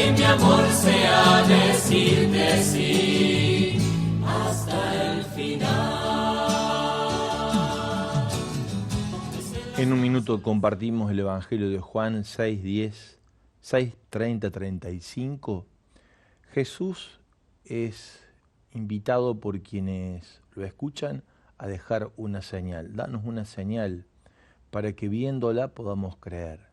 que mi amor sea decirte sí hasta el final. En un minuto compartimos el Evangelio de Juan 6:10, 6:30, 35. Jesús es invitado por quienes lo escuchan a dejar una señal. Danos una señal para que viéndola podamos creer.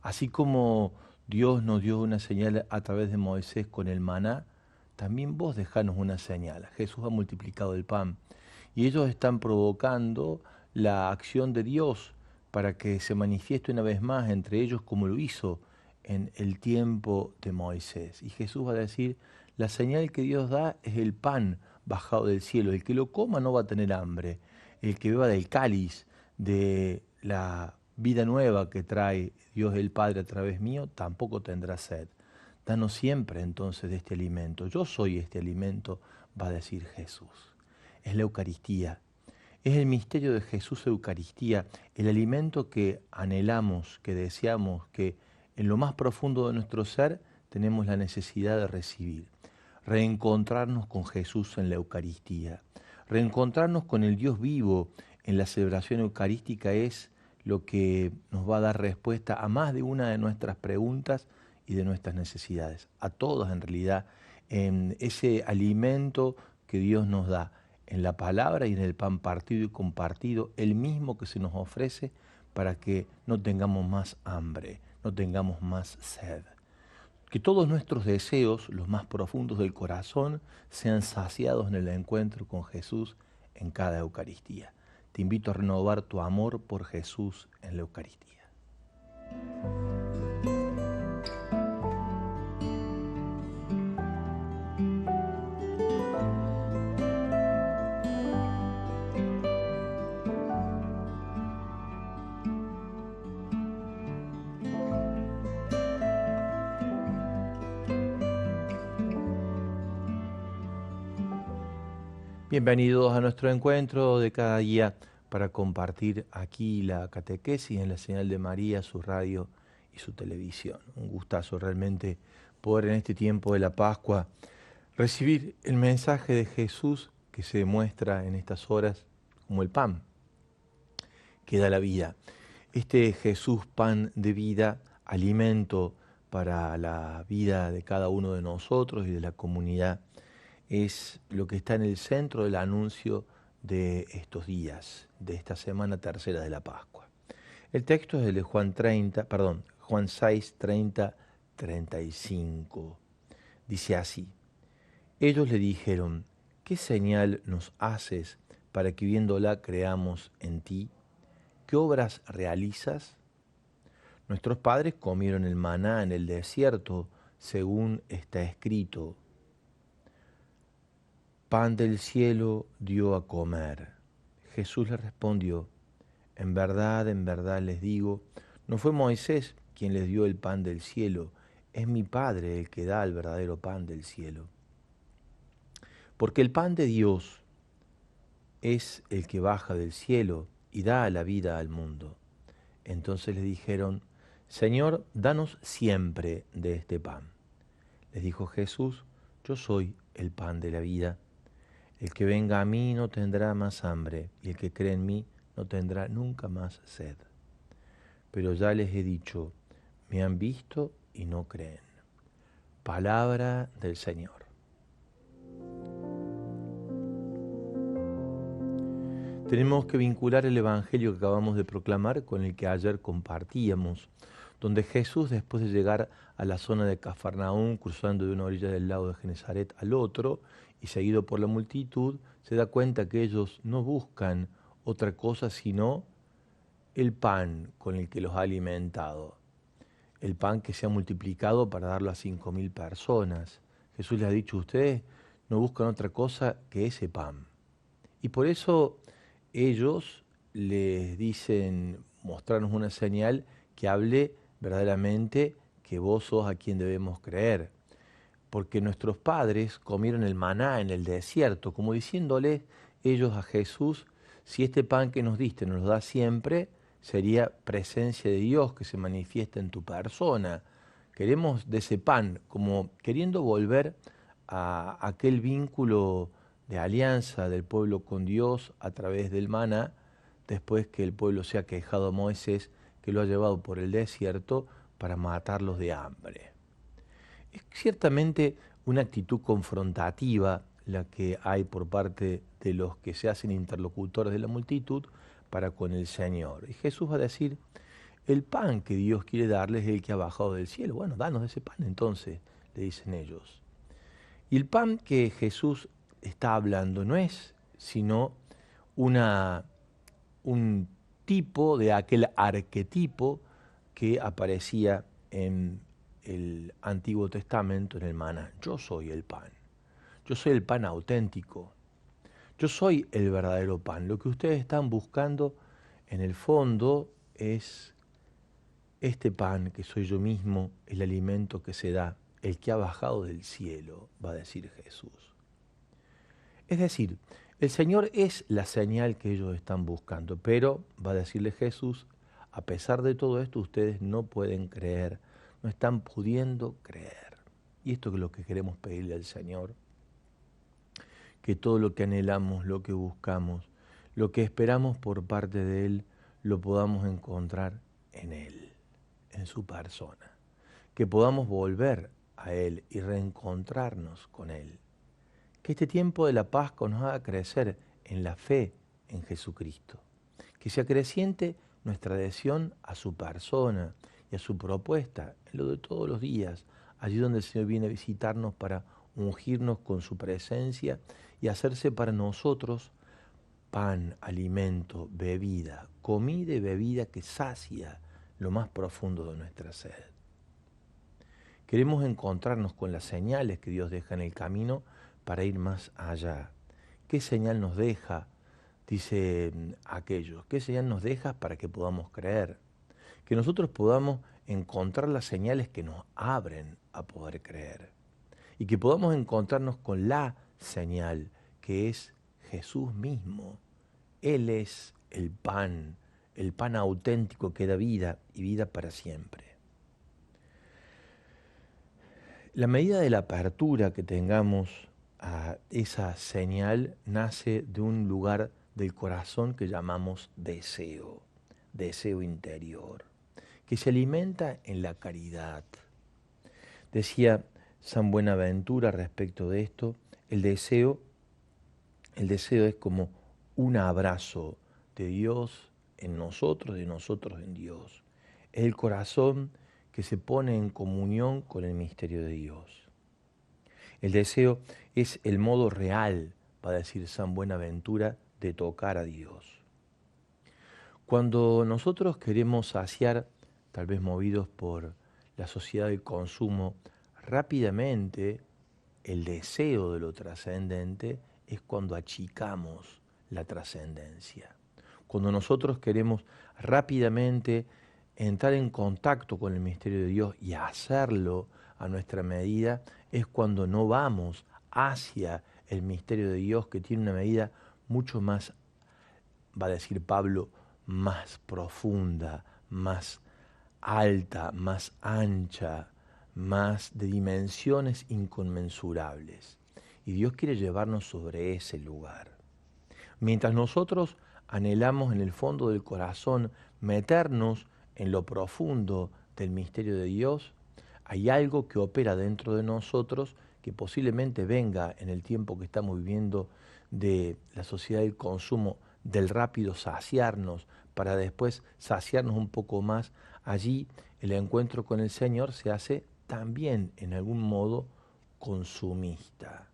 Así como Dios nos dio una señal a través de Moisés con el maná, también vos dejanos una señal. Jesús ha multiplicado el pan y ellos están provocando la acción de Dios para que se manifieste una vez más entre ellos como lo hizo en el tiempo de Moisés. Y Jesús va a decir, la señal que Dios da es el pan bajado del cielo. El que lo coma no va a tener hambre. El que beba del cáliz de la vida nueva que trae Dios el Padre a través mío, tampoco tendrá sed. Danos siempre entonces de este alimento. Yo soy este alimento, va a decir Jesús. Es la Eucaristía. Es el misterio de Jesús Eucaristía, el alimento que anhelamos, que deseamos, que en lo más profundo de nuestro ser tenemos la necesidad de recibir. Reencontrarnos con Jesús en la Eucaristía. Reencontrarnos con el Dios vivo en la celebración eucarística es lo que nos va a dar respuesta a más de una de nuestras preguntas y de nuestras necesidades. A todas en realidad, en ese alimento que Dios nos da en la palabra y en el pan partido y compartido, el mismo que se nos ofrece para que no tengamos más hambre, no tengamos más sed. Que todos nuestros deseos, los más profundos del corazón, sean saciados en el encuentro con Jesús en cada Eucaristía. Te invito a renovar tu amor por Jesús en la Eucaristía. Bienvenidos a nuestro encuentro de cada día para compartir aquí la catequesis en la señal de María, su radio y su televisión. Un gustazo realmente poder en este tiempo de la Pascua recibir el mensaje de Jesús que se demuestra en estas horas como el pan que da la vida. Este Jesús, pan de vida, alimento para la vida de cada uno de nosotros y de la comunidad, es lo que está en el centro del anuncio de estos días, de esta semana tercera de la Pascua. El texto es el de Juan 6, 30, 35. Dice así, ellos le dijeron, ¿qué señal nos haces para que viéndola creamos en ti? ¿Qué obras realizas? Nuestros padres comieron el maná en el desierto, según está escrito. Pan del cielo dio a comer. Jesús les respondió, en verdad les digo, no fue Moisés quien les dio el pan del cielo, es mi Padre el que da el verdadero pan del cielo. Porque el pan de Dios es el que baja del cielo y da la vida al mundo. Entonces les dijeron, Señor, danos siempre de este pan. Les dijo Jesús, yo soy el pan de la vida. El que venga a mí no tendrá más hambre, y el que cree en mí no tendrá nunca más sed. Pero ya les he dicho, me han visto y no creen. Palabra del Señor. Tenemos que vincular el Evangelio que acabamos de proclamar con el que ayer compartíamos, donde Jesús, después de llegar a la zona de Cafarnaúm, cruzando de una orilla del lago de Genesaret al otro, y seguido por la multitud, se da cuenta que ellos no buscan otra cosa sino el pan con el que los ha alimentado, el pan que se ha multiplicado para darlo a 5.000 personas. Jesús les ha dicho, ustedes no buscan otra cosa que ese pan. Y por eso ellos les dicen, mostrarnos una señal que hable verdaderamente que vos sos a quien debemos creer. Porque nuestros padres comieron el maná en el desierto, como diciéndoles ellos a Jesús, si este pan que nos diste nos lo da siempre, sería presencia de Dios que se manifiesta en tu persona. Queremos de ese pan, como queriendo volver a aquel vínculo de alianza del pueblo con Dios a través del maná, después que el pueblo se ha quejado a Moisés, que lo ha llevado por el desierto para matarlos de hambre. Es ciertamente una actitud confrontativa la que hay por parte de los que se hacen interlocutores de la multitud para con el Señor. Y Jesús va a decir, el pan que Dios quiere darles es el que ha bajado del cielo. Bueno, danos ese pan entonces, le dicen ellos. Y el pan que Jesús está hablando no es sino un tipo de aquel arquetipo que aparecía en el Antiguo Testamento, en el maná. Yo soy el pan. Yo soy el pan auténtico. Yo soy el verdadero pan. Lo que ustedes están buscando en el fondo es este pan que soy yo mismo, el alimento que se da, el que ha bajado del cielo, va a decir Jesús. Es decir, el Señor es la señal que ellos están buscando, pero, va a decirle Jesús, a pesar de todo esto, ustedes no pueden creer, no están pudiendo creer. Y esto es lo que queremos pedirle al Señor, que todo lo que anhelamos, lo que buscamos, lo que esperamos por parte de Él, lo podamos encontrar en Él, en su persona. Que podamos volver a Él y reencontrarnos con Él. Que este tiempo de la Pascua nos haga crecer en la fe en Jesucristo. Que se acreciente nuestra adhesión a su persona y a su propuesta en lo de todos los días, allí donde el Señor viene a visitarnos para ungirnos con su presencia y hacerse para nosotros pan, alimento, bebida, comida y bebida que sacia lo más profundo de nuestra sed. Queremos encontrarnos con las señales que Dios deja en el camino para ir más allá. ¿Qué señal nos deja? Dicen aquellos. ¿Qué señal nos deja para que podamos creer? Que nosotros podamos encontrar las señales que nos abren a poder creer. Y que podamos encontrarnos con la señal que es Jesús mismo. Él es el pan auténtico que da vida y vida para siempre. La medida de la apertura que tengamos a esa señal nace de un lugar del corazón que llamamos deseo interior, que se alimenta en la caridad. Decía San Buenaventura respecto de esto, el deseo es como un abrazo de Dios en nosotros, de nosotros en Dios. Es el corazón que se pone en comunión con el misterio de Dios. El deseo es el modo real, va a decir San Buenaventura, de tocar a Dios. Cuando nosotros queremos saciar, tal vez movidos por la sociedad del consumo, rápidamente el deseo de lo trascendente es cuando achicamos la trascendencia. Cuando nosotros queremos rápidamente entrar en contacto con el misterio de Dios y hacerlo a nuestra medida, es cuando no vamos hacia el misterio de Dios, que tiene una medida mucho más, va a decir Pablo, más profunda, más alta, más ancha, más de dimensiones inconmensurables. Y Dios quiere llevarnos sobre ese lugar. Mientras nosotros anhelamos en el fondo del corazón meternos en lo profundo del misterio de Dios, hay algo que opera dentro de nosotros que posiblemente venga en el tiempo que estamos viviendo de la sociedad del consumo, del rápido saciarnos para después saciarnos un poco más. Allí el encuentro con el Señor se hace también en algún modo consumista,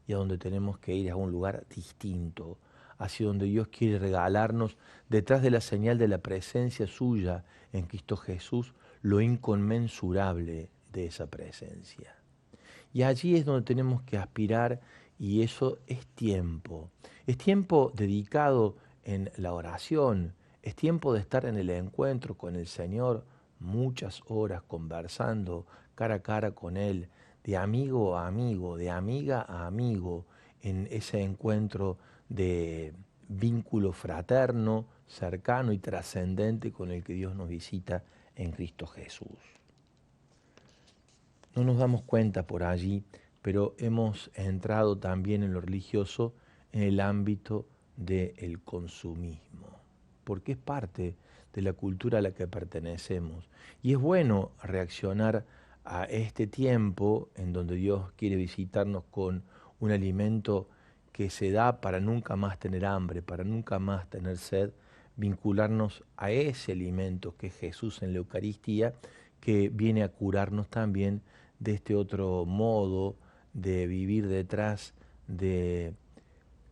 y a donde tenemos que ir a un lugar distinto, hacia donde Dios quiere regalarnos, detrás de la señal de la presencia suya en Cristo Jesús, lo inconmensurable de esa presencia. Y allí es donde tenemos que aspirar, y eso es tiempo dedicado en la oración, es tiempo de estar en el encuentro con el Señor, muchas horas conversando cara a cara con Él, de amigo a amigo, de amiga a amigo, en ese encuentro de vínculo fraterno, cercano y trascendente con el que Dios nos visita en Cristo Jesús. no nos damos cuenta por allí, pero hemos entrado también en lo religioso en el ámbito del consumismo, porque es parte de la cultura a la que pertenecemos. Y es bueno reaccionar a este tiempo en donde Dios quiere visitarnos con un alimento que se da para nunca más tener hambre, para nunca más tener sed, vincularnos a ese alimento que es Jesús en la Eucaristía, que viene a curarnos también de este otro modo de vivir detrás de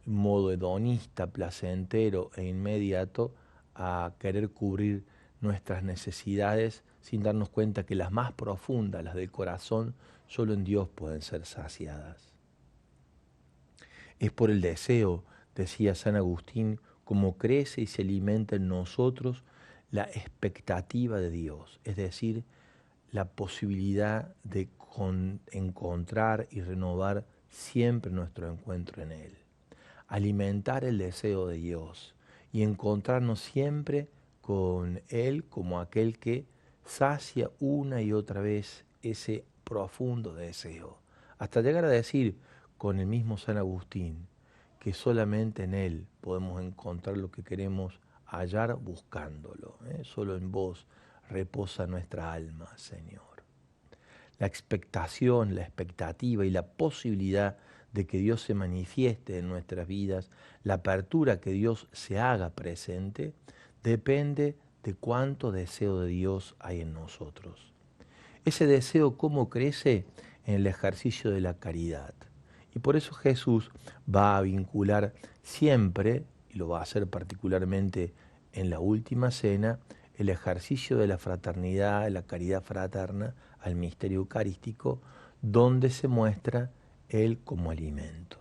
modo hedonista, placentero e inmediato, a querer cubrir nuestras necesidades sin darnos cuenta que las más profundas, las del corazón, solo en Dios pueden ser saciadas. Es por el deseo, decía San Agustín, como crece y se alimenta en nosotros la expectativa de Dios, es decir, la posibilidad de encontrar y renovar siempre nuestro encuentro en Él. Alimentar el deseo de Dios y encontrarnos siempre con Él como aquel que sacia una y otra vez ese profundo deseo, hasta llegar a decir con el mismo San Agustín que solamente en Él podemos encontrar lo que queremos hallar buscándolo. Solo en vos reposa nuestra alma, Señor. La expectación, la expectativa y la posibilidad de que Dios se manifieste en nuestras vidas, la apertura que Dios se haga presente, depende de cuánto deseo de Dios hay en nosotros. Ese deseo, ¿cómo crece? En el ejercicio de la caridad. Y por eso Jesús va a vincular siempre, y lo va a hacer particularmente en la última cena, el ejercicio de la fraternidad, la caridad fraterna, al misterio eucarístico, donde se muestra Él como alimento.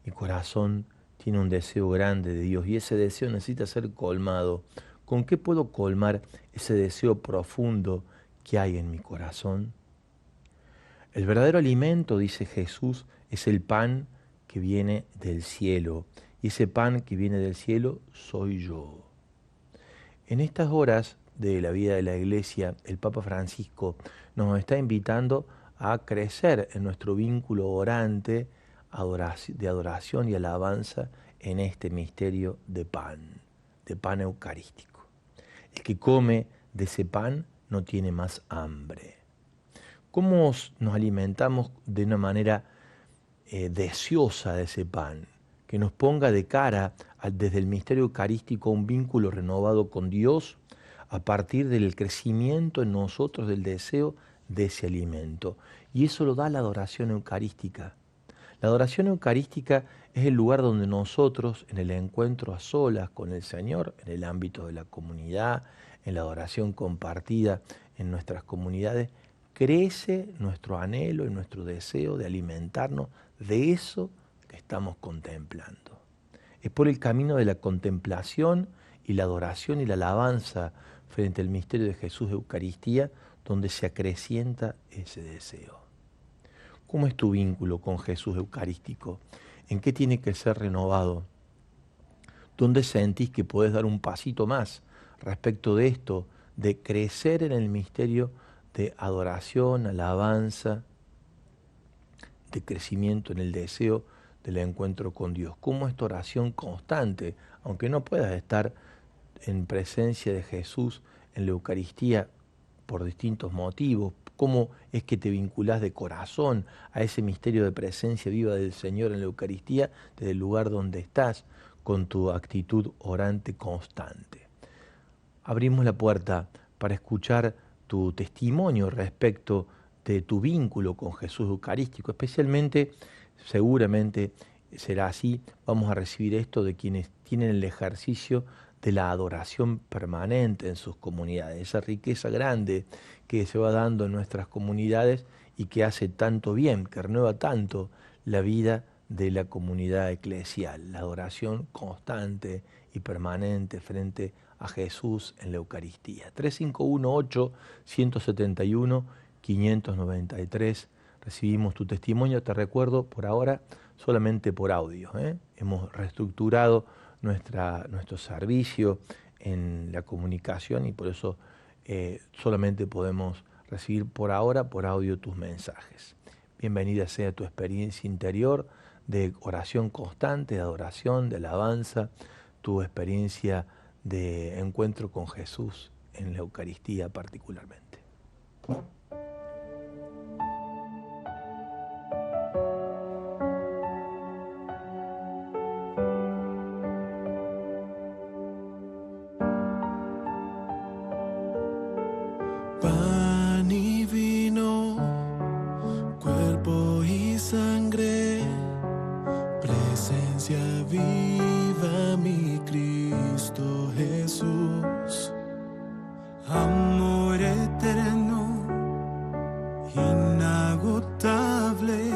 Mi corazón tiene un deseo grande de Dios y ese deseo necesita ser colmado. ¿Con qué puedo colmar ese deseo profundo que hay en mi corazón? El verdadero alimento, dice Jesús, es el pan que viene del cielo. Y ese pan que viene del cielo soy yo. En estas horas de la vida de la Iglesia, el Papa Francisco nos está invitando a crecer en nuestro vínculo orante de adoración y alabanza en este misterio de pan eucarístico. El que come de ese pan no tiene más hambre. ¿Cómo nos alimentamos de una manera deseosa de ese pan? Que nos ponga de cara desde el misterio eucarístico un vínculo renovado con Dios a partir del crecimiento en nosotros del deseo de ese alimento. Y eso lo da la adoración eucarística. La adoración eucarística es el lugar donde nosotros, en el encuentro a solas con el Señor, en el ámbito de la comunidad, en la adoración compartida en nuestras comunidades, crece nuestro anhelo y nuestro deseo de alimentarnos de eso que estamos contemplando. Es por el camino de la contemplación y la adoración y la alabanza frente al misterio de Jesús de Eucaristía donde se acrecienta ese deseo. ¿Cómo es tu vínculo con Jesús eucarístico? ¿En qué tiene que ser renovado? ¿Dónde sentís que podés dar un pasito más respecto de esto, de crecer en el misterio de adoración, alabanza, de crecimiento en el deseo del encuentro con Dios? ¿Cómo es tu oración constante? Aunque no puedas estar en presencia de Jesús en la Eucaristía por distintos motivos, ¿cómo es que te vinculás de corazón a ese misterio de presencia viva del Señor en la Eucaristía desde el lugar donde estás con tu actitud orante constante? Abrimos la puerta para escuchar tu testimonio respecto de tu vínculo con Jesús eucarístico, especialmente, seguramente será así, vamos a recibir esto de quienes tienen el ejercicio de la adoración permanente en sus comunidades, esa riqueza grande que se va dando en nuestras comunidades y que hace tanto bien, que renueva tanto la vida de la comunidad eclesial, la adoración constante y permanente frente a Jesús en la Eucaristía. 3518-171-593, recibimos tu testimonio, te recuerdo por ahora solamente por audio. Hemos reestructurado nuestro servicio en la comunicación y por eso solamente podemos recibir por ahora, por audio, tus mensajes. Bienvenida sea tu experiencia interior de oración constante, de adoración, de alabanza, tu experiencia de encuentro con Jesús en la Eucaristía particularmente. Pan y vino, cuerpo y sangre, presencia viva mi Cristo Jesús, amor eterno, inagotable,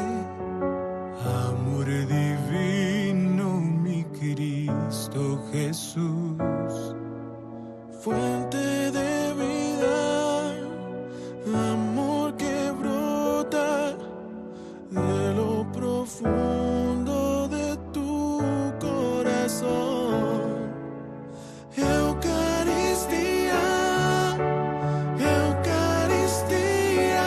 amor divino mi Cristo Jesús, fuente de vida, amor que brota de lo profundo de tu corazón. Eucaristía, Eucaristía,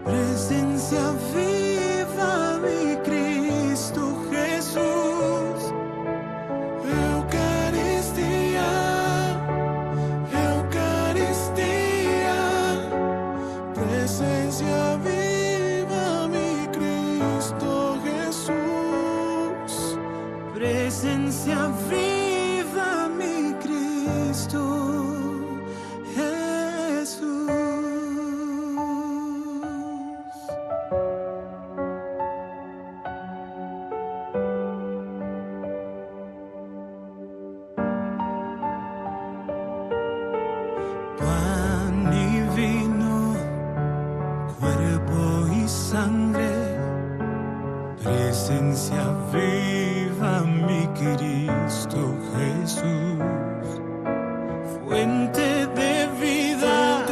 presencia viva mi Cristo Jesús. Eucaristía, Eucaristía, presencia viva mi Cristo Jesús. Presencia viva mi Cristo Jesús. Pan y vino, cuerpo y sangre, presencia viva mi Cristo Jesús, fuente de vida,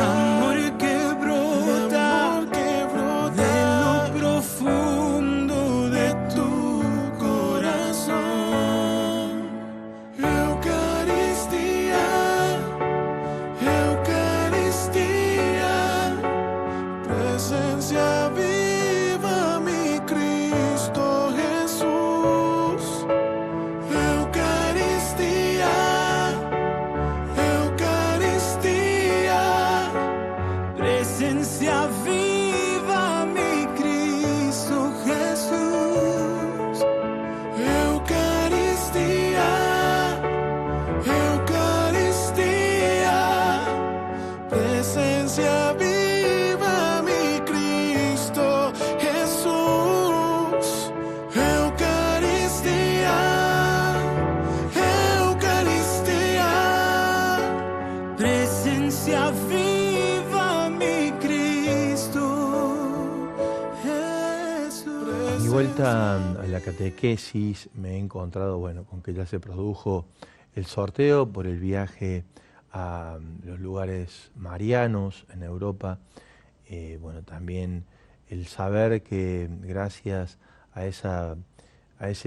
amor que brota de lo profundo de tu corazón. Eucaristía, Eucaristía, presencia viva mi Cristo Jesús. Eucaristía, Eucaristía, presencia viva mi Cristo Jesús. Eucaristía, Eucaristía, presencia viva mi Cristo Jesús. Eucaristía, Eucaristía, presencia viva mi Cristo Jesús. A mi vuelta a la catequesis me he encontrado, con que ya se produjo el sorteo por el viaje a los lugares marianos en Europa. También el saber que gracias a ese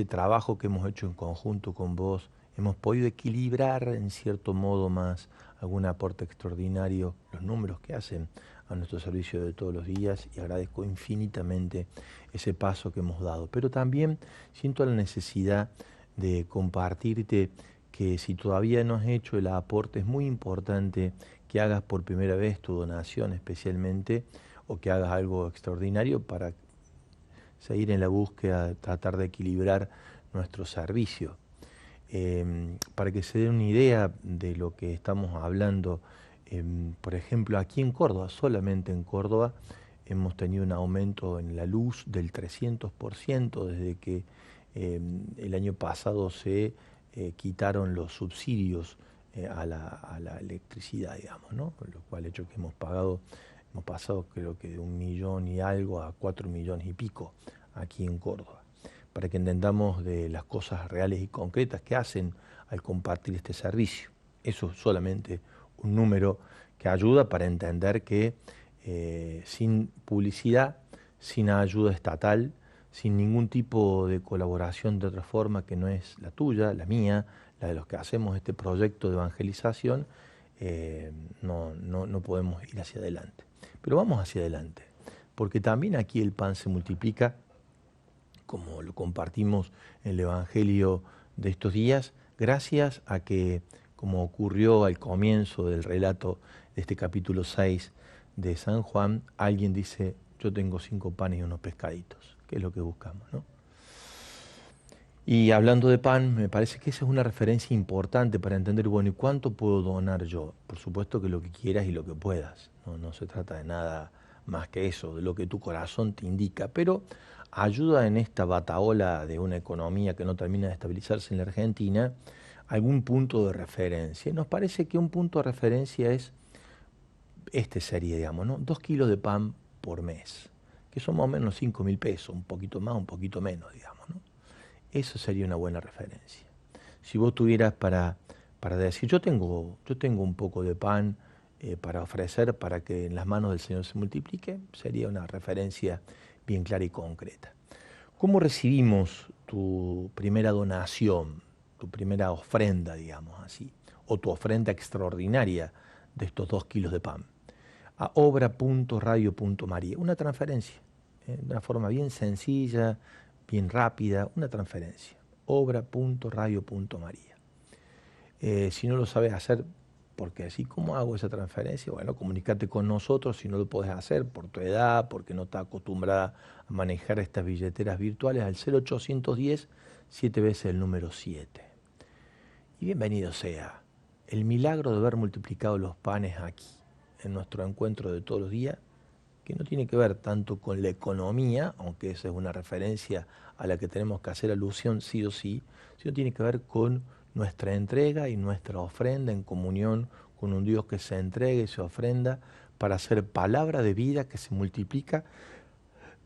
trabajo que hemos hecho en conjunto con vos, hemos podido equilibrar en cierto modo más algún aporte extraordinario, los números que hacen a nuestro servicio de todos los días, y agradezco infinitamente ese paso que hemos dado. Pero también siento la necesidad de compartirte que si todavía no has hecho el aporte, es muy importante que hagas por primera vez tu donación especialmente, o que hagas algo extraordinario para seguir en la búsqueda de tratar de equilibrar nuestro servicio. Para que se den una idea de lo que estamos hablando, por ejemplo, aquí en Córdoba, solamente en Córdoba, hemos tenido un aumento en la luz del 300% desde que el año pasado se quitaron los subsidios a la electricidad, digamos, ¿no? Lo cual ha hecho que hemos pasado creo que de 1 millón y algo a 4 millones y pico aquí en Córdoba, para que entendamos de las cosas reales y concretas que hacen al compartir este servicio. Eso es solamente un número que ayuda para entender que sin publicidad, sin ayuda estatal, sin ningún tipo de colaboración de otra forma que no es la tuya, la mía, la de los que hacemos este proyecto de evangelización, no podemos ir hacia adelante. Pero vamos hacia adelante, porque también aquí el pan se multiplica, como lo compartimos en el Evangelio de estos días, gracias a que, como ocurrió al comienzo del relato de este capítulo 6 de San Juan, alguien dice, yo tengo 5 panes y unos pescaditos, que es lo que buscamos, ¿no? Y hablando de pan, me parece que esa es una referencia importante para entender, bueno, ¿y cuánto puedo donar yo? Por supuesto que lo que quieras y lo que puedas, no se trata de nada más que eso, de lo que tu corazón te indica, pero ayuda en esta batahola de una economía que no termina de estabilizarse en la Argentina, algún punto de referencia. Y nos parece que un punto de referencia es, sería, digamos, ¿no? 2 kilos de pan por mes, que son más o menos 5.000 pesos, un poquito más, un poquito menos, digamos, ¿no? Eso sería una buena referencia. Si vos tuvieras para decir, yo tengo un poco de pan para ofrecer para que en las manos del Señor se multiplique, sería una referencia bien clara y concreta. ¿Cómo recibimos tu primera donación, tu primera ofrenda, digamos así, o tu ofrenda extraordinaria de estos 2 kilos de pan? A obra.radio.maría, una transferencia, de una forma bien sencilla, bien rápida, una transferencia, obra.radio.maría. Si no lo sabes hacer, porque así, ¿cómo hago esa transferencia? Bueno, comunícate con nosotros si no lo podés hacer por tu edad, porque no estás acostumbrada a manejar estas billeteras virtuales, al 0810 7 veces el número 7. Y bienvenido sea el milagro de haber multiplicado los panes aquí, en nuestro encuentro de todos los días, que no tiene que ver tanto con la economía, aunque esa es una referencia a la que tenemos que hacer alusión sí o sí, sino tiene que ver con nuestra entrega y nuestra ofrenda en comunión con un Dios que se entrega y se ofrenda para hacer palabra de vida que se multiplica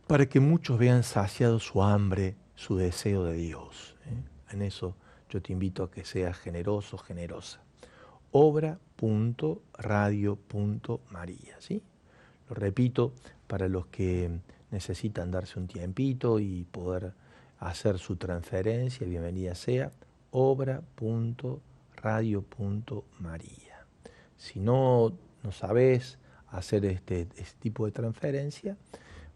para que muchos vean saciado su hambre, su deseo de Dios. En eso yo te invito a que seas generoso, generosa. Obra.radio.maría, ¿sí? Lo repito, para los que necesitan darse un tiempito y poder hacer su transferencia, bienvenida sea, obra.radio.maría. Si no sabes hacer este tipo de transferencia,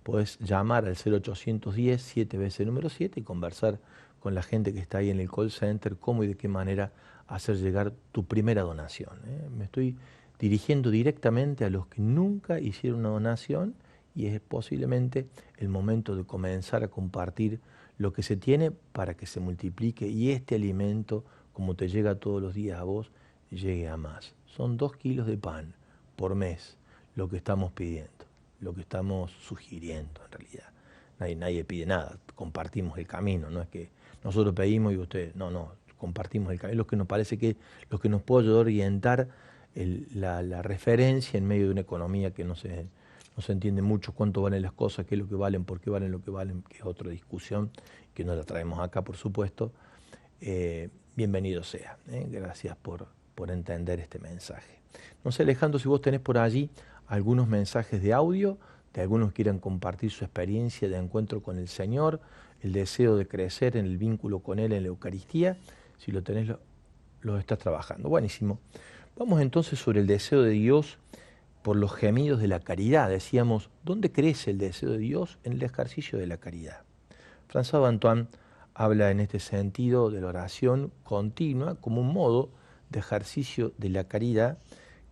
puedes llamar al 0810 7 veces el número 7 y conversar con la gente que está ahí en el call center, cómo y de qué manera hacer llegar tu primera donación. Me estoy dirigiendo directamente a los que nunca hicieron una donación y es posiblemente el momento de comenzar a compartir lo que se tiene para que se multiplique y este alimento, como te llega todos los días a vos, llegue a más. Son 2 kilos de pan por mes lo que estamos pidiendo, lo que estamos sugiriendo en realidad. Nadie pide nada, compartimos el camino, no es que nosotros pedimos y ustedes, no, compartimos el camino, es lo que nos parece que lo que nos puede ayudar a orientar la referencia en medio de una economía que no se entiende mucho cuánto valen las cosas, qué es lo que valen, por qué valen lo que valen, que es otra discusión, que no la traemos acá, por supuesto. Bienvenido sea. Gracias por entender este mensaje. No sé, Alejandro, si vos tenés por allí algunos mensajes de audio, de algunos que quieran compartir su experiencia de encuentro con el Señor, el deseo de crecer en el vínculo con Él en la Eucaristía. Si lo tenés, lo estás trabajando. Buenísimo. Vamos entonces sobre el deseo de Dios por los gemidos de la caridad. Decíamos, ¿dónde crece el deseo de Dios? En el ejercicio de la caridad. François Bantoine habla en este sentido de la oración continua como un modo de ejercicio de la caridad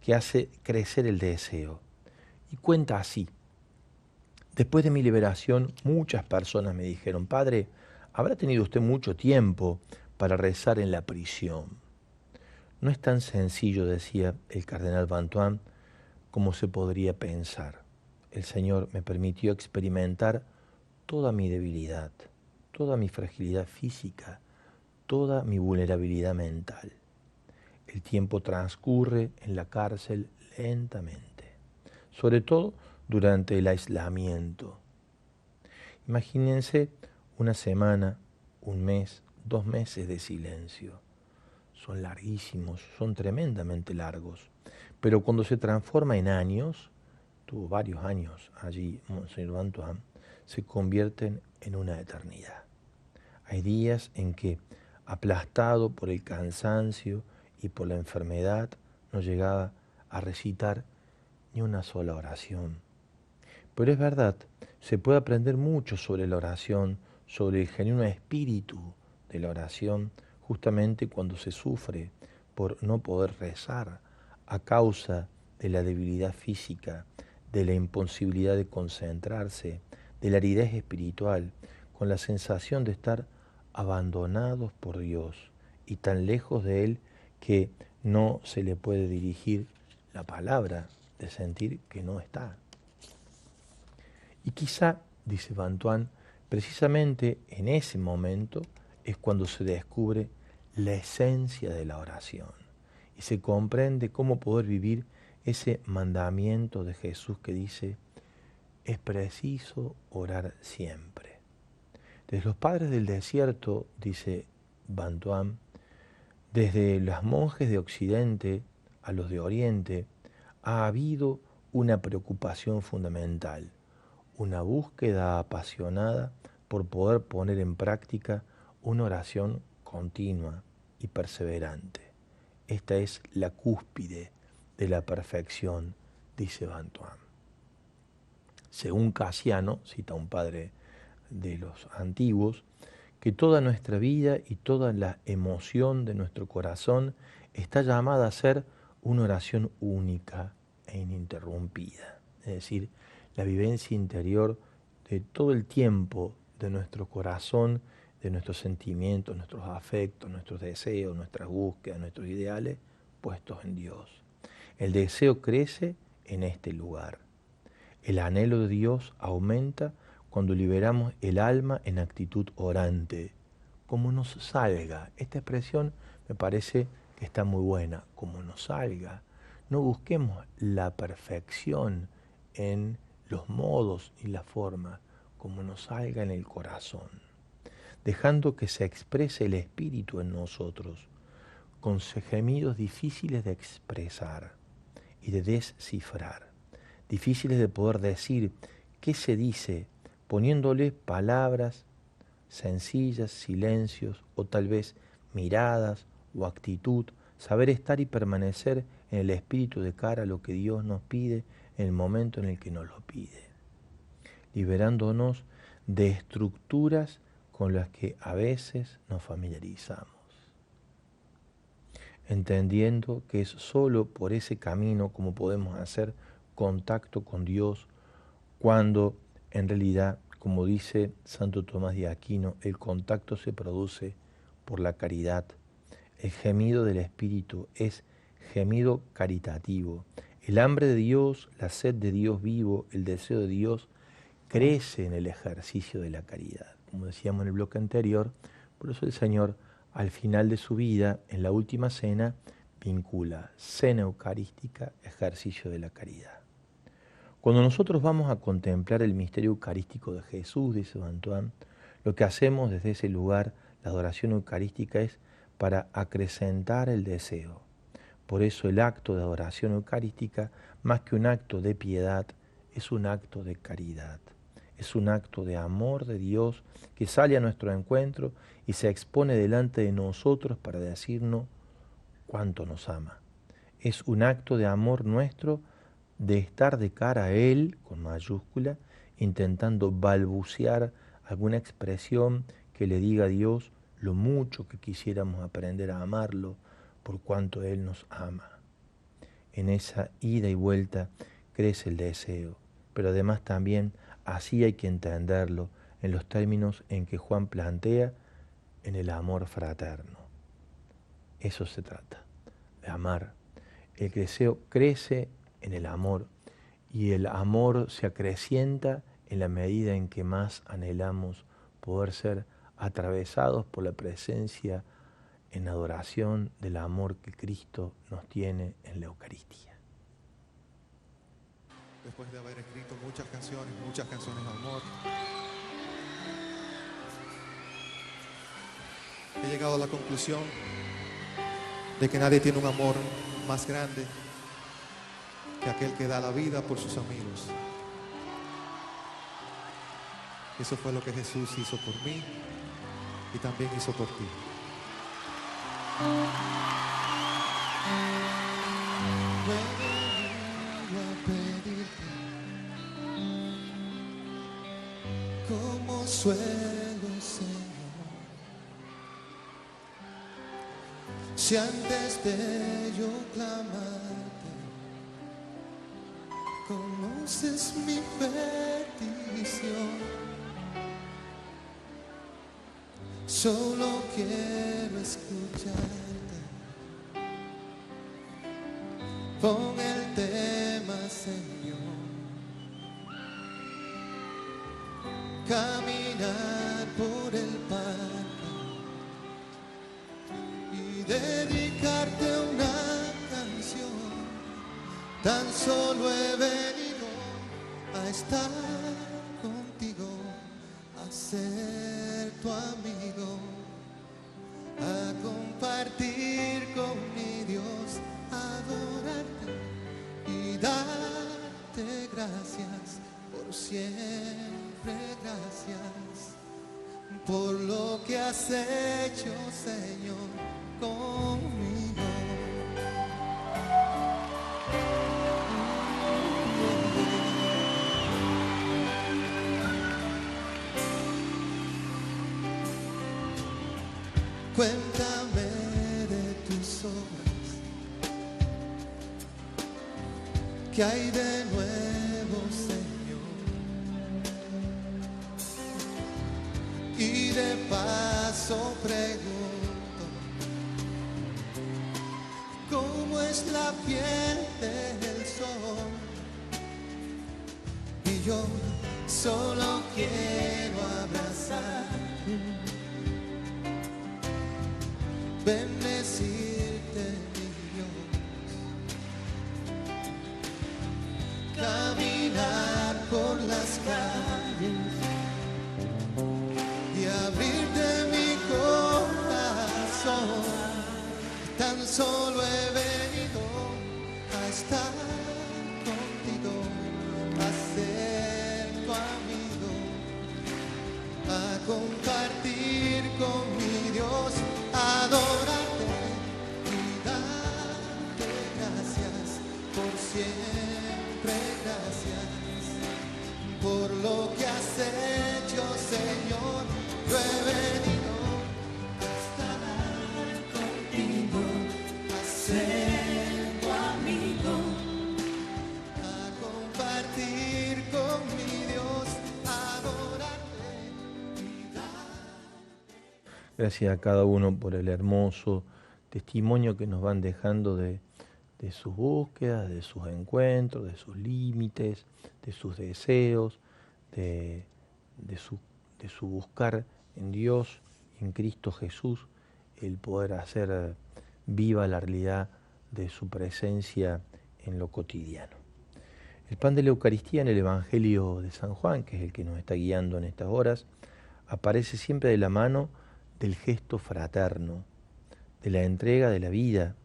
que hace crecer el deseo. Y cuenta así: después de mi liberación, muchas personas me dijeron, Padre, ¿habrá tenido usted mucho tiempo para rezar en la prisión? No es tan sencillo, decía el cardenal Bantoine, como se podría pensar. El Señor me permitió experimentar toda mi debilidad, toda mi fragilidad física, toda mi vulnerabilidad mental. El tiempo transcurre en la cárcel lentamente, sobre todo durante el aislamiento. Imagínense una semana, un mes, 2 meses de silencio. Son larguísimos, son tremendamente largos. Pero cuando se transforma en años, tuvo varios años allí, Monseñor Bantoine, se convierten en una eternidad. Hay días en que, aplastado por el cansancio y por la enfermedad, no llegaba a recitar ni una sola oración. Pero es verdad, se puede aprender mucho sobre la oración, sobre el genuino espíritu de la oración, justamente cuando se sufre por no poder rezar a causa de la debilidad física, de la imposibilidad de concentrarse, de la aridez espiritual, con la sensación de estar abandonados por Dios y tan lejos de Él que no se le puede dirigir la palabra, de sentir que no está. Y quizá, dice Bantuán, precisamente en ese momento es cuando se descubre la esencia de la oración y se comprende cómo poder vivir ese mandamiento de Jesús que dice, es preciso orar siempre. Desde los padres del desierto, dice Bantuán, desde los monjes de Occidente a los de Oriente, ha habido una preocupación fundamental, una búsqueda apasionada por poder poner en práctica una oración continua y perseverante. Esta es la cúspide de la perfección, dice Bantuán. Según Casiano, cita un padre de los antiguos, que toda nuestra vida y toda la emoción de nuestro corazón está llamada a ser una oración única e ininterrumpida. Es decir, la vivencia interior de todo el tiempo de nuestro corazón, de nuestros sentimientos, nuestros afectos, nuestros deseos, nuestras búsquedas, nuestros ideales, puestos en Dios. El deseo crece en este lugar. El anhelo de Dios aumenta cuando liberamos el alma en actitud orante, como nos salga. Esta expresión me parece que está muy buena, como nos salga. No busquemos la perfección en los modos y la forma, como nos salga en el corazón, dejando que se exprese el Espíritu en nosotros, con gemidos difíciles de expresar y de descifrar, difíciles de poder decir qué se dice, poniéndole palabras sencillas, silencios o tal vez miradas o actitud, saber estar y permanecer en el Espíritu de cara a lo que Dios nos pide en el momento en el que nos lo pide, liberándonos de estructuras con las que a veces nos familiarizamos, entendiendo que es solo por ese camino como podemos hacer contacto con Dios, cuando en realidad, como dice Santo Tomás de Aquino, el contacto se produce por la caridad. El gemido del Espíritu es gemido caritativo. El hambre de Dios, la sed de Dios vivo, el deseo de Dios, crece en el ejercicio de la caridad. Como decíamos en el bloque anterior, por eso el Señor, al final de su vida, en la última cena, vincula cena eucarística, ejercicio de la caridad. Cuando nosotros vamos a contemplar el misterio eucarístico de Jesús, dice Bantuán, lo que hacemos desde ese lugar, la adoración eucarística, es para acrecentar el deseo. Por eso el acto de adoración eucarística, más que un acto de piedad, es un acto de caridad. Es un acto de amor de Dios que sale a nuestro encuentro y se expone delante de nosotros para decirnos cuánto nos ama. Es un acto de amor nuestro de estar de cara a Él, con mayúscula, intentando balbucear alguna expresión que le diga a Dios lo mucho que quisiéramos aprender a amarlo por cuanto Él nos ama. En esa ida y vuelta crece el deseo, pero además también así hay que entenderlo en los términos en que Juan plantea en el amor fraterno. Eso se trata, de amar. El deseo crece en el amor y el amor se acrecienta en la medida en que más anhelamos poder ser atravesados por la presencia en adoración del amor que Cristo nos tiene en la Eucaristía. Después de haber escrito muchas canciones de amor, he llegado a la conclusión de que nadie tiene un amor más grande que aquel que da la vida por sus amigos. Eso fue lo que Jesús hizo por mí y también hizo por ti. vengo a pedirte, como suelo, Señor, si antes de yo clamarte, conoces mi petición. Solo quiero escucharte. Pon el tema, Señor. Caminar por el parque y dedicarte una canción. Tan solo he venido a estar contigo, a ser tu amigo, a compartir con mi Dios, adorarte y darte gracias por siempre, gracias por lo que has hecho, Señor, conmigo. Cuéntame de tus obras, ¿qué hay de nuevo, Señor? Y de paso pregunto, ¿cómo es la piel del sol? Y yo solo quiero abrazar, bendecirte, mi Dios, caminar por las calles y abrirte mi corazón. Tan solo he venido a estar contigo, a ser tu amigo, a compartir con mi Dios, adorarte y darte gracias por siempre, gracias por lo que has hecho, Señor. Yo he venido a estar contigo, a ser tu amigo, a compartir con mi Dios, adorarte y darte. Gracias a cada uno por el hermoso testimonio que nos van dejando de sus búsquedas, de sus encuentros, de sus límites, de sus deseos, de su buscar en Dios, en Cristo Jesús, el poder hacer viva la realidad de su presencia en lo cotidiano. El pan de la Eucaristía en el Evangelio de San Juan, que es el que nos está guiando en estas horas, aparece siempre de la mano del gesto fraterno, de la entrega de la vida,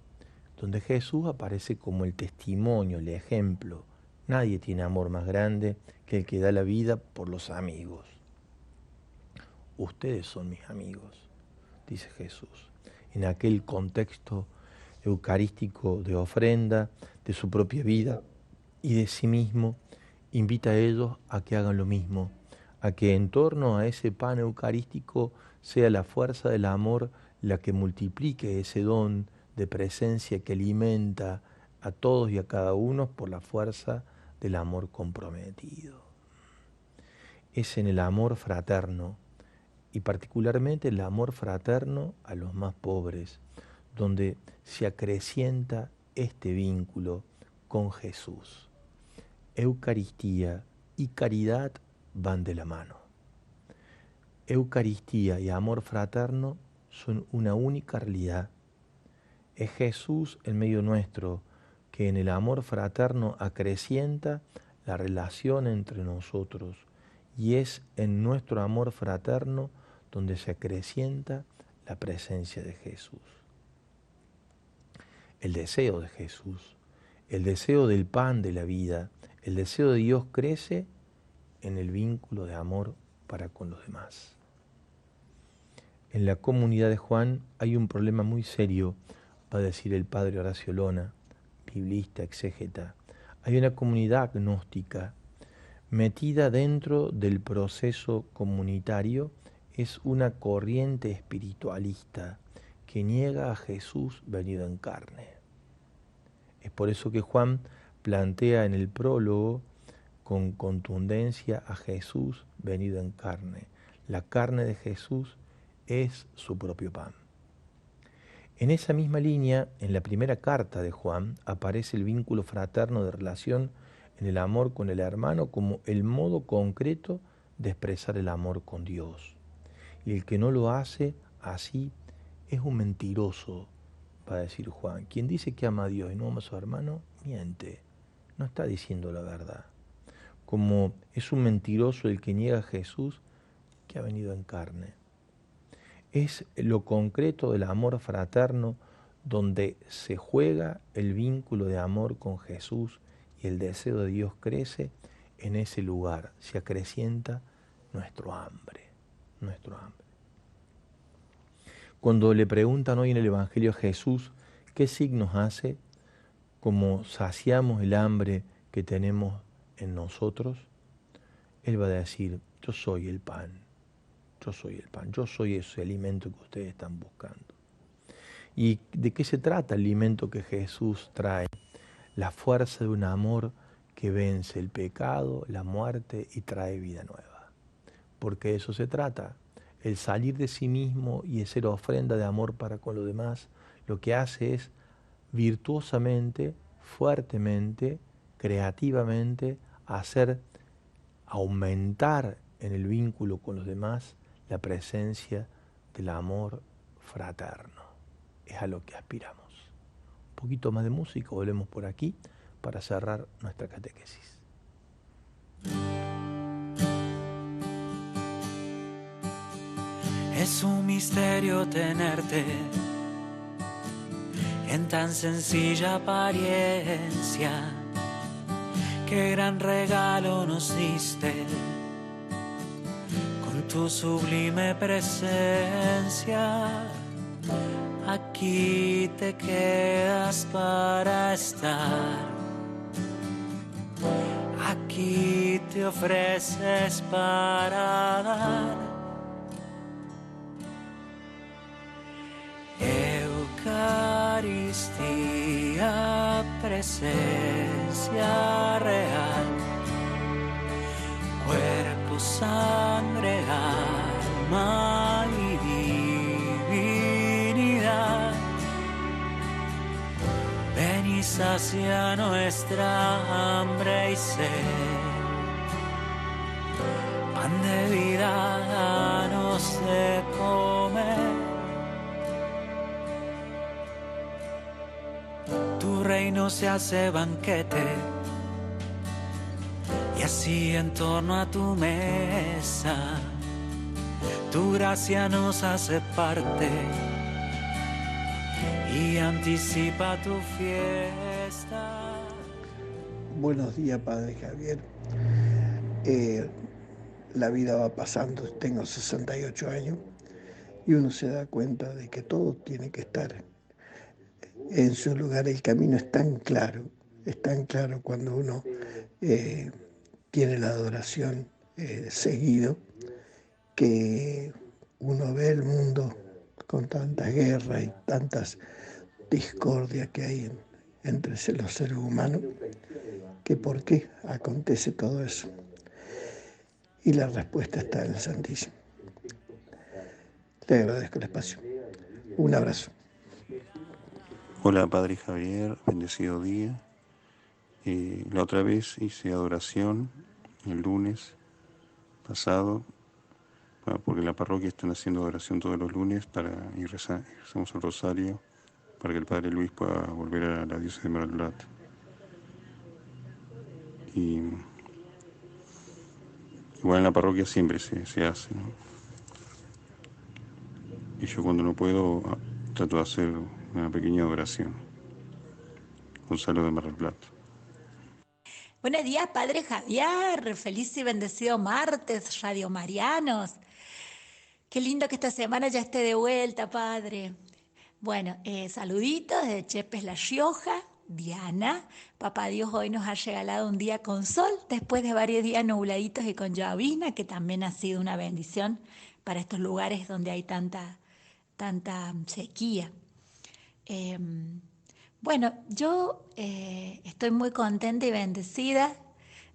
donde Jesús aparece como el testimonio, el ejemplo. Nadie tiene amor más grande que el que da la vida por los amigos. Ustedes son mis amigos, dice Jesús, en aquel contexto eucarístico de ofrenda, de su propia vida y de sí mismo, invita a ellos a que hagan lo mismo, a que en torno a ese pan eucarístico sea la fuerza del amor la que multiplique ese don de presencia que alimenta a todos y a cada uno por la fuerza del amor comprometido. Es en el amor fraterno, y particularmente el amor fraterno a los más pobres, donde se acrecienta este vínculo con Jesús. Eucaristía y caridad van de la mano. Eucaristía y amor fraterno son una única realidad. Es Jesús en medio nuestro, que en el amor fraterno acrecienta la relación entre nosotros, y es en nuestro amor fraterno donde se acrecienta la presencia de Jesús. El deseo de Jesús, el deseo del pan de la vida, el deseo de Dios crece en el vínculo de amor para con los demás. En la comunidad de Juan hay un problema muy serio, va a decir el padre Horacio Lona, biblista, exégeta, hay una comunidad agnóstica metida dentro del proceso comunitario, es una corriente espiritualista que niega a Jesús venido en carne. Es por eso que Juan plantea en el prólogo con contundencia a Jesús venido en carne. La carne de Jesús es su propio pan. En esa misma línea, en la primera carta de Juan, aparece el vínculo fraterno de relación en el amor con el hermano como el modo concreto de expresar el amor con Dios. Y el que no lo hace así es un mentiroso, va a decir Juan. Quien dice que ama a Dios y no ama a su hermano, miente, no está diciendo la verdad. Como es un mentiroso el que niega a Jesús que ha venido en carne. Es lo concreto del amor fraterno donde se juega el vínculo de amor con Jesús y el deseo de Dios crece. En ese lugar se acrecienta nuestro hambre, nuestro hambre. Cuando le preguntan hoy en el Evangelio a Jesús qué signos hace, como saciamos el hambre que tenemos en nosotros, Él va a decir, yo soy el pan, yo soy el pan, yo soy ese alimento que ustedes están buscando. ¿Y de qué se trata el alimento que Jesús trae? La fuerza de un amor que vence el pecado, la muerte y trae vida nueva. Porque de eso se trata. El salir de sí mismo y el ser ofrenda de amor para con los demás, lo que hace es virtuosamente, fuertemente, creativamente, hacer aumentar en el vínculo con los demás la presencia del amor fraterno. Es a lo que aspiramos. Un poquito más de música, volvemos por aquí para cerrar nuestra catequesis. Es un misterio tenerte en tan sencilla apariencia. Qué gran regalo nos diste con tu sublime presencia. Aquí te quedas para estar, aquí te ofreces para dar. Eucaristía, presencia real, cuerpo, sangre, alma y divinidad. Ven y sacia nuestra hambre y sed, pan de vida, danos de comer. Tu reino se hace banquete y así en torno a tu mesa tu gracia nos hace parte y anticipa tu fiesta. Buenos días, Padre Javier. La vida va pasando, tengo 68 años y uno se da cuenta de que todo tiene que estar en su lugar. El camino es tan claro cuando uno tiene la adoración seguido, que uno ve el mundo con tantas guerras y tantas discordias que hay entre los seres humanos, que por qué acontece todo eso. Y la respuesta está en el Santísimo. Le agradezco el espacio. Un abrazo. Hola Padre Javier, bendecido día. La otra vez hice adoración el lunes pasado, porque en la parroquia están haciendo adoración todos los lunes y rezamos el rosario para que el Padre Luis pueda volver a la diócesis de Mar del Plata. Y igual en la parroquia siempre se hace, ¿no? Y yo cuando no puedo trato de hacer una pequeña adoración. Gonzalo de Mar del Plata. Buenos días, Padre Javier. Feliz y bendecido martes, Radio Marianos. Qué lindo que esta semana ya esté de vuelta, Padre. Bueno, saluditos de Chepes La Rioja, Diana. Papá Dios hoy nos ha regalado un día con sol, después de varios días nubladitos y con llovizna, que también ha sido una bendición para estos lugares donde hay tanta sequía. Bueno, yo estoy muy contenta y bendecida,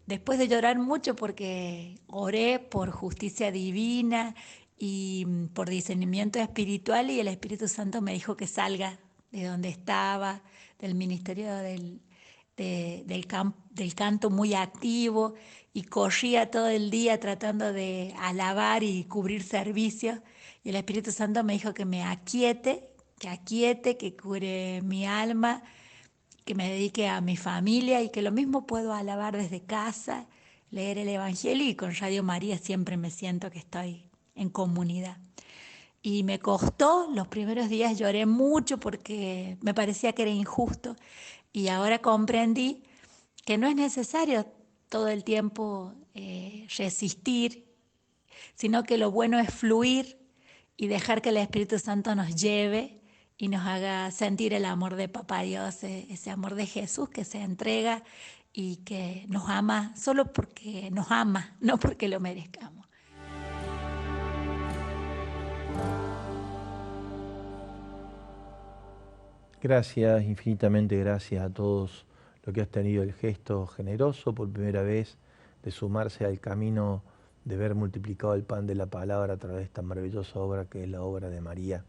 después de llorar mucho porque oré por justicia divina y por discernimiento espiritual, y el Espíritu Santo me dijo que salga de donde estaba, del ministerio del canto muy activo, y corría todo el día tratando de alabar y cubrir servicios, y el Espíritu Santo me dijo que me aquiete, que cure mi alma, que me dedique a mi familia, y que lo mismo puedo alabar desde casa, leer el Evangelio, y con Radio María siempre me siento que estoy en comunidad. Y me costó, los primeros días lloré mucho porque me parecía que era injusto, y ahora comprendí que no es necesario todo el tiempo resistir, sino que lo bueno es fluir y dejar que el Espíritu Santo nos lleve y nos haga sentir el amor de Papá Dios, ese amor de Jesús que se entrega y que nos ama solo porque nos ama, no porque lo merezcamos. Gracias, infinitamente gracias a todos los que has tenido el gesto generoso por primera vez de sumarse al camino de ver multiplicado el pan de la palabra a través de esta maravillosa obra que es la obra de María,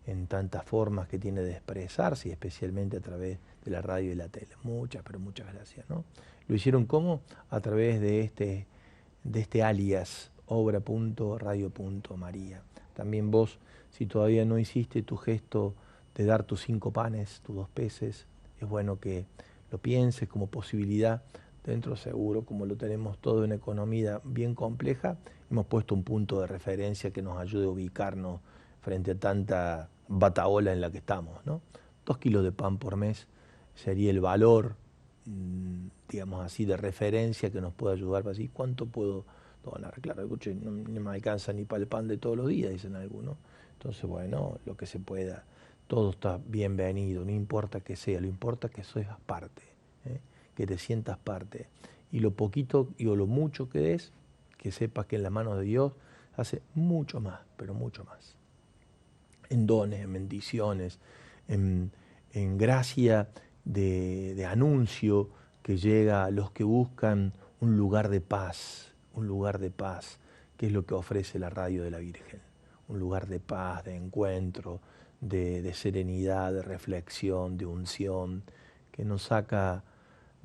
en tantas formas que tiene de expresarse, y especialmente a través de la radio y la tele. Muchas, pero muchas gracias, ¿no? Lo hicieron ¿cómo? A través de este alias, obra.radio.maría. También vos, si todavía no hiciste tu gesto de dar tus 5 panes, tus 2 peces, es bueno que lo pienses como posibilidad. Dentro seguro, como lo tenemos todo en economía bien compleja, hemos puesto un punto de referencia que nos ayude a ubicarnos frente a tanta batahola en la que estamos, ¿no? 2 kilos de pan por mes sería el valor, digamos así, de referencia que nos puede ayudar para decir cuánto puedo donar. Claro, escuche, no me alcanza ni para el pan de todos los días, dicen algunos. Entonces, bueno, lo que se pueda. Todo está bienvenido, no importa que sea, lo importa que seas parte, que te sientas parte. Y lo poquito o lo mucho que des, que sepas que en las manos de Dios hace mucho más, pero mucho más. En dones, en bendiciones, en gracia de anuncio que llega a los que buscan un lugar de paz, que es lo que ofrece la radio de la Virgen. Un lugar de paz, de encuentro, de serenidad, de reflexión, de unción, que nos saca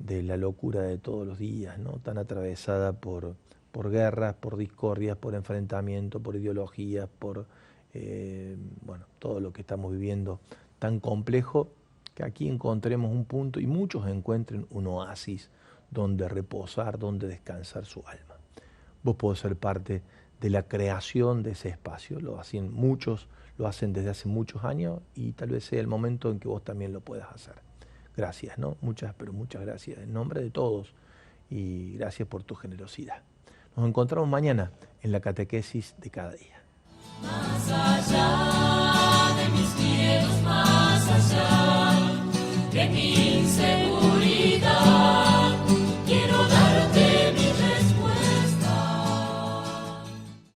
de la locura de todos los días, ¿no? Tan atravesada por guerras, por discordias, por enfrentamientos, por ideologías, por todo lo que estamos viviendo tan complejo, que aquí encontremos un punto y muchos encuentren un oasis donde reposar, donde descansar su alma. Vos podés ser parte de la creación de ese espacio, lo hacen muchos, lo hacen desde hace muchos años, y tal vez sea el momento en que vos también lo puedas hacer. Gracias, ¿no? Muchas, pero muchas gracias en nombre de todos, y gracias por tu generosidad. Nos encontramos mañana en la catequesis de cada día. Más allá de mis miedos, más allá de 15